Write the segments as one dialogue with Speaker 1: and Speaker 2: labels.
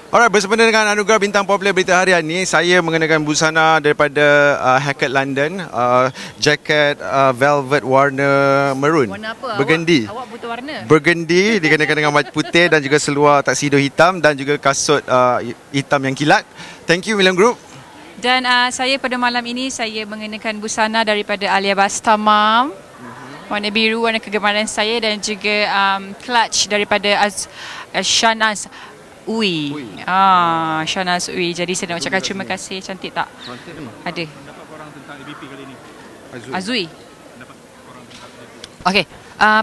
Speaker 1: Alright, bersempena dengan anugerah bintang popular berita harian ni, saya mengenakan busana daripada Hackett London, jaket velvet warna maroon.
Speaker 2: Warna apa?
Speaker 1: Burgundy.
Speaker 2: Awak butuh warna?
Speaker 1: Burgundy dikenakan dengan baju putih dan juga seluar tuxedo hitam dan juga kasut hitam yang kilat. Thank you Milan Group.
Speaker 2: Dan saya pada malam ini saya mengenakan busana daripada Alia Bastamam. Warna biru, warna kegemaran saya, dan juga clutch daripada Shanaz Ui. Shanaz Ui. Jadi saya nak ucapkan terima kasih. Cantik tak?
Speaker 1: Cantik memang.
Speaker 2: Ada.
Speaker 3: Pendapat korang tentang ABP kali ini?
Speaker 2: Azui.
Speaker 3: Pendapat korang tentang ABP?
Speaker 2: Okey.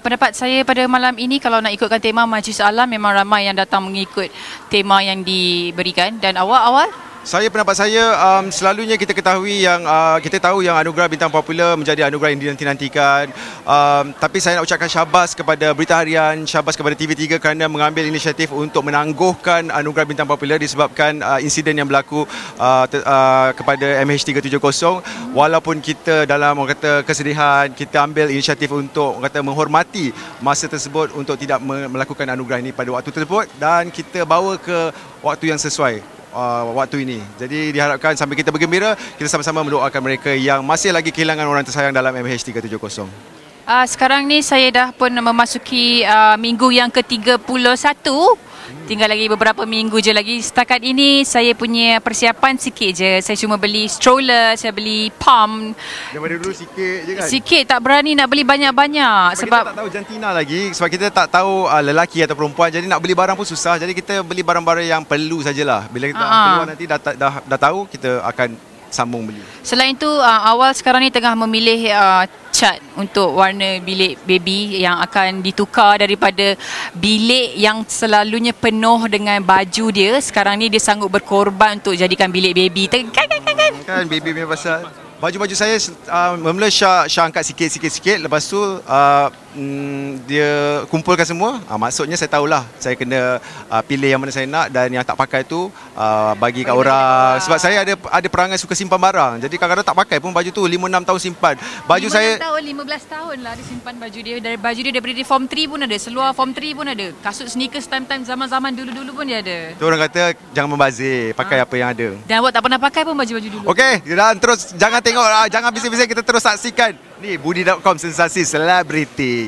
Speaker 2: Pendapat saya pada malam ini, kalau nak ikutkan tema Majlis Alam, memang ramai yang datang mengikut tema yang diberikan. Dan awal
Speaker 1: Pendapat saya, selalunya kita ketahui yang kita tahu yang anugerah bintang popular menjadi anugerah yang dinanti-nantikan. Tapi saya nak ucapkan syabas kepada Berita Harian, syabas kepada TV3 kerana mengambil inisiatif untuk menangguhkan anugerah bintang popular disebabkan insiden yang berlaku kepada MH370. Walaupun kita dalam orang kata kesedihan, kita ambil inisiatif untuk orang kata menghormati masa tersebut untuk tidak melakukan anugerah ini pada waktu tersebut, dan kita bawa ke waktu yang sesuai. Waktu ini. Jadi diharapkan sambil kita bergembira, kita sama-sama mendoakan mereka yang masih lagi kehilangan orang tersayang dalam MH370.
Speaker 2: sekarang ni saya dah pun memasuki minggu yang ke-31. Tinggal lagi beberapa minggu je lagi. Setakat ini saya punya persiapan sikit je. Saya cuma beli stroller, saya beli pump.
Speaker 1: Daripada dulu sikit je kan?
Speaker 2: Sikit, tak berani nak beli banyak-banyak.
Speaker 1: Sebab kita tak tahu jantina lagi, sebab kita tak tahu lelaki atau perempuan. Jadi nak beli barang pun susah. Jadi kita beli barang-barang yang perlu sajalah. Bila kita keluar nanti dah tahu, kita akan sambung beli.
Speaker 2: Selain itu, awal sekarang ni tengah memilih cat untuk warna bilik baby yang akan ditukar daripada bilik yang selalunya penuh dengan baju dia. Sekarang ni dia sanggup berkorban untuk jadikan bilik baby.
Speaker 1: Kan baby punya pasal. Baju-baju saya mula Syah angkat sikit. Lepas tu dia kumpulkan semua. Maksudnya saya tahulah saya kena pilih yang mana saya nak, dan yang tak pakai tu bagi kat orang. Sebab saya ada perangai suka simpan barang. Jadi kadang-kadang tak pakai pun baju tu 5-6 tahun simpan. Baju
Speaker 2: 5
Speaker 1: saya
Speaker 2: tahun, 15 tahun lah dia simpan baju dia. Baju dia daripada dia form 3 pun ada, seluar form 3 pun ada. Kasut sneakers time-time zaman-zaman dulu-dulu pun dia ada.
Speaker 1: tu orang kata jangan membazir, pakai apa yang ada.
Speaker 2: Dan awak tak pernah pakai pun baju-baju dulu.
Speaker 1: Okey, dan terus jangan tengok, jangan bising-bising, kita terus saksikan ni Budi.com, sensasi selebriti.